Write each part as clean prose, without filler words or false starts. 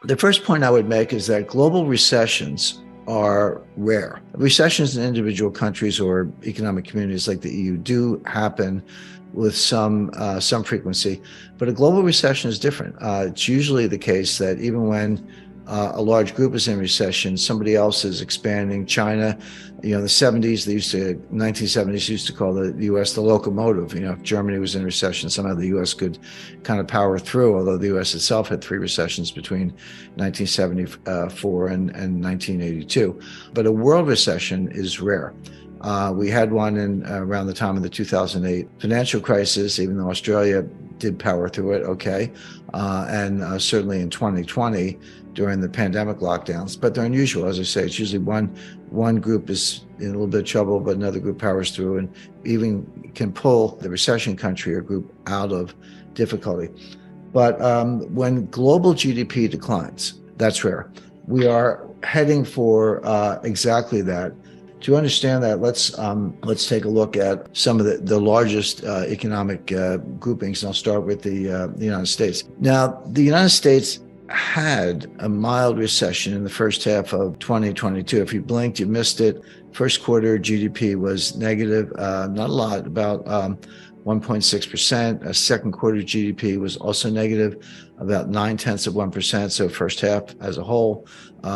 The first point I would make is that global recessions are rare. Recessions in individual countries or economic communities like the EU do happen with some frequency, but a global recession is different. It's usually the case that even when a large group is in recession, somebody else is expanding. China, the 70s, 1970s used to call the U.S. the locomotive. If Germany was in recession, somehow the U.S. could kind of power through, although the U.S. itself had three recessions between 1974 and 1982. But a world recession is rare. We had one around the time of the 2008 financial crisis, even though Australia did power through it okay, and certainly in 2020 during the pandemic lockdowns. But they're unusual, as I say. It's usually one group is in a little bit of trouble, but another group powers through and even can pull the recession country or group out of difficulty. But when global GDP declines, that's rare. We are heading for exactly that. To understand that, let's take a look at some of the largest economic groupings, and I'll start with the United States. Now, the United States had a mild recession in the first half of 2022. If you blinked, you missed it. First quarter GDP was negative, not a lot, about 1.6%. Second quarter GDP was also negative, about 0.9%. So first half as a whole,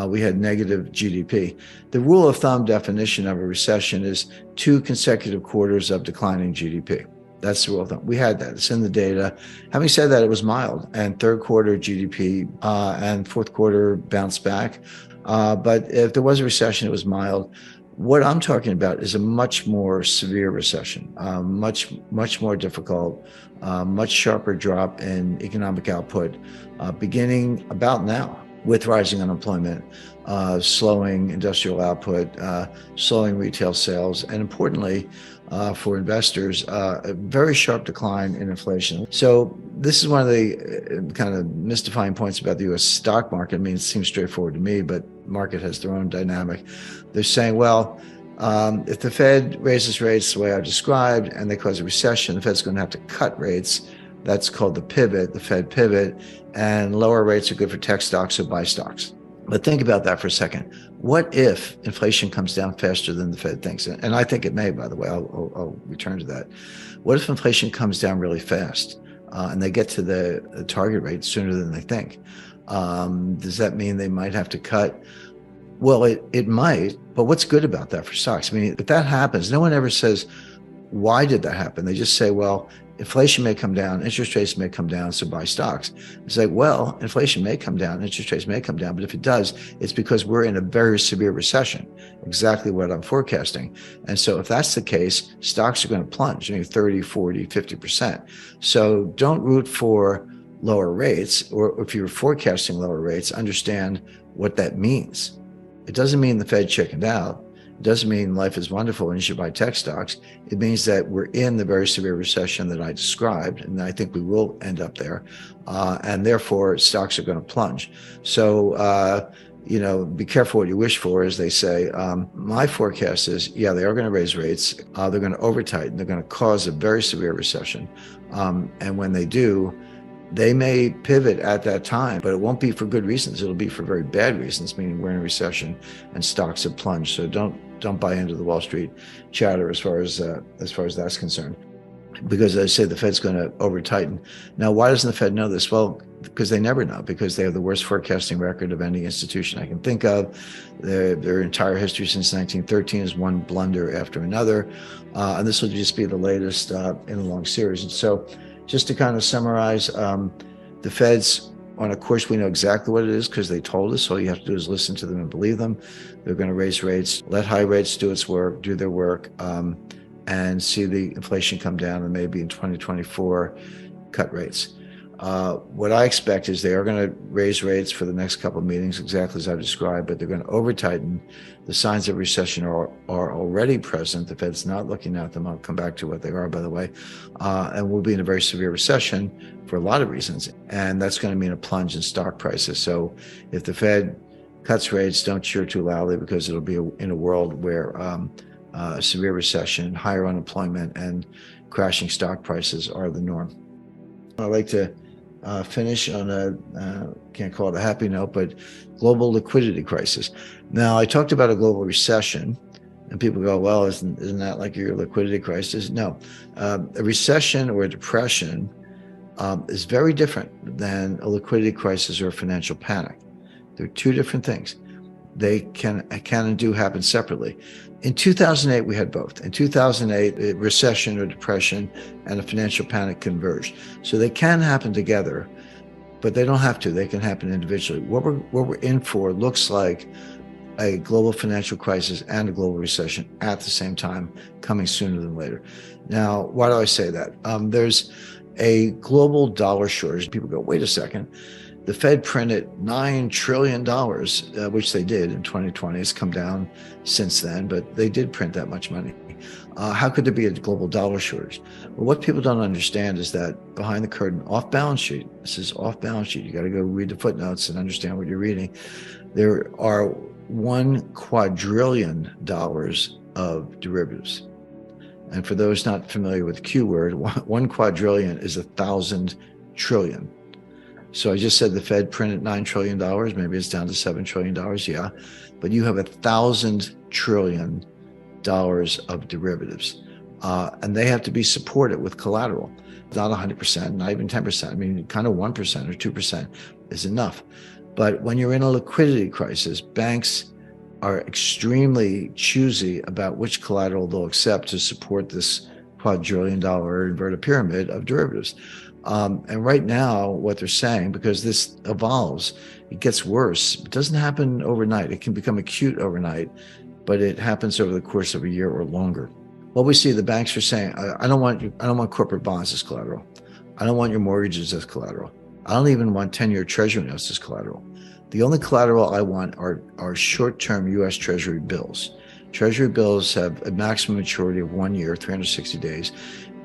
we had negative GDP. The rule of thumb definition of a recession is 2 consecutive quarters of declining GDP. That's the rule of thumb. We had that. It's in the data. Having said that, it was mild, and third quarter GDP and fourth quarter bounced back. But if there was a recession, it was mild. What I'm talking about is a much more severe recession, much more difficult, much sharper drop in economic output, beginning about now with rising unemployment, slowing industrial output, slowing retail sales, and importantly, for investors, a very sharp decline in inflation. So this is one of the kind of mystifying points about the U.S. stock market. I mean, it seems straightforward to me, but market has their own dynamic. They're saying, well, if the Fed raises rates the way I described and they cause a recession, the Fed's going to have to cut rates. That's called the pivot, the Fed pivot, and lower rates are good for tech stocks, so buy stocks. But think about that for a second. What if inflation comes down faster than the Fed thinks? And I think it may, by the way. I'll return to that. What if inflation comes down really fast and they get to the target rate sooner than they think? Does that mean they might have to cut? Well, it might, but what's good about that for stocks? I mean, if that happens, no one ever says, why did that happen? They just say, well, inflation may come down, interest rates may come down, so buy stocks. It's like, well, inflation may come down, interest rates may come down, but if it does, it's because we're in a very severe recession, exactly what I'm forecasting. And so if that's the case, stocks are going to plunge, 30, 40, 50%. So don't root for lower rates, or if you're forecasting lower rates, understand what that means. It doesn't mean the Fed chickened out. It doesn't mean life is wonderful and you should buy tech stocks. It means that we're in the very severe recession that I described, and I think we will end up there. And therefore, stocks are going to plunge. So, be careful what you wish for, as they say. My forecast is, yeah, they are going to raise rates. They're going to over-tighten. They're going to cause a very severe recession. And when they do, they may pivot at that time, but it won't be for good reasons. It'll be for very bad reasons, meaning we're in a recession and stocks have plunged. So don't buy into the Wall Street chatter as far as that's concerned. Because as I say, the Fed's going to over tighten. Now, why doesn't the Fed know this? Well, because they never know, because they have the worst forecasting record of any institution I can think of. Their entire history since 1913 is one blunder after another. And this will just be the latest in a long series. And so just to kind of summarize, the Fed's on a course. We know exactly what it is because they told us. All you have to do is listen to them and believe them. They're going to raise rates, let high rates do its work, do their work, and see the inflation come down, and maybe in 2024 cut rates. What I expect is they are going to raise rates for the next couple of meetings, exactly as I've described, but they're going to over-tighten. The signs of recession are already present. The Fed's not looking at them. I'll come back to what they are, by the way. And we'll be in a very severe recession for a lot of reasons. And that's going to mean a plunge in stock prices. So if the Fed cuts rates, don't cheer too loudly, because it'll be in a world where a severe recession, higher unemployment, and crashing stock prices are the norm. I'd like to finish on can't call it a happy note, but global liquidity crisis. Now, I talked about a global recession, and people go, well, isn't that like your liquidity crisis? No. A recession or a depression is very different than a liquidity crisis or a financial panic. They're two different things. They can and do happen separately. In 2008, we had both. In 2008, a recession or depression and a financial panic converged. So they can happen together, but they don't have to. They can happen individually. What we're in for looks like a global financial crisis and a global recession at the same time, coming sooner than later. Now, why do I say that? There's a global dollar shortage. People go, wait a second. The Fed printed $9 trillion, which they did in 2020. It's come down since then, but they did print that much money. How could there be a global dollar shortage? Well, what people don't understand is that behind the curtain, off balance sheet, this is off balance sheet. You got to go read the footnotes and understand what you're reading. There are $1 quadrillion of derivatives. And for those not familiar with the Q word, 1 quadrillion is 1,000 trillion. So I just said the Fed printed $9 trillion. Maybe it's down to $7 trillion. Yeah. But you have 1,000 trillion of derivatives. And they have to be supported with collateral. Not 100%, not even 10%. I mean, kind of 1% or 2% is enough. But when you're in a liquidity crisis, banks are extremely choosy about which collateral they'll accept to support this quadrillion-dollar inverted pyramid of derivatives. And right now, what they're saying, because this evolves, it gets worse. It doesn't happen overnight. It can become acute overnight, but it happens over the course of a year or longer. What we see, the banks are saying, I don't want corporate bonds as collateral. I don't want your mortgages as collateral. I don't even want 10-year Treasury notes as collateral. The only collateral I want are short-term U.S. Treasury bills. Treasury bills have a maximum maturity of 1 year, 360 days.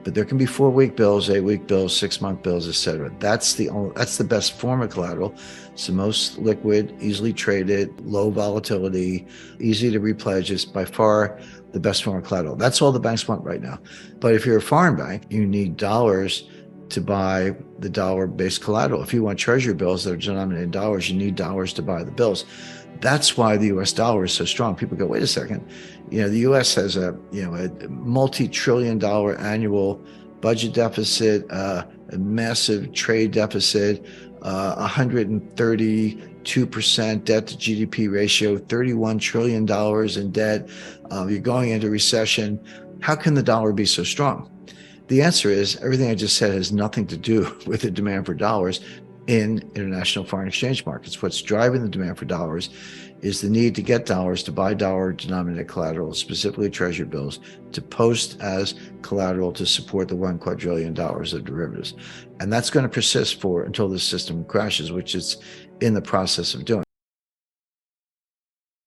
But there can be 4-week bills, 8-week bills, 6-month bills, etc. That's the best form of collateral. It's the most liquid, easily traded, low volatility, easy to repledge. It's by far the best form of collateral. That's all the banks want right now. But if you're a foreign bank, you need dollars to buy the dollar-based collateral. If you want Treasury bills that are denominated in dollars, you need dollars to buy the bills. That's why the U.S. dollar is so strong. People go, wait a second. The U.S. has a multi-trillion-dollar annual budget deficit, a massive trade deficit, 132% debt to GDP ratio, $31 trillion in debt. You're going into recession. How can the dollar be so strong? The answer is everything I just said has nothing to do with the demand for dollars in international foreign exchange markets. What's driving the demand for dollars is the need to get dollars to buy dollar-denominated collateral, specifically Treasury bills, to post as collateral to support the $1 quadrillion of derivatives. And that's going to persist until the system crashes, which it's in the process of doing.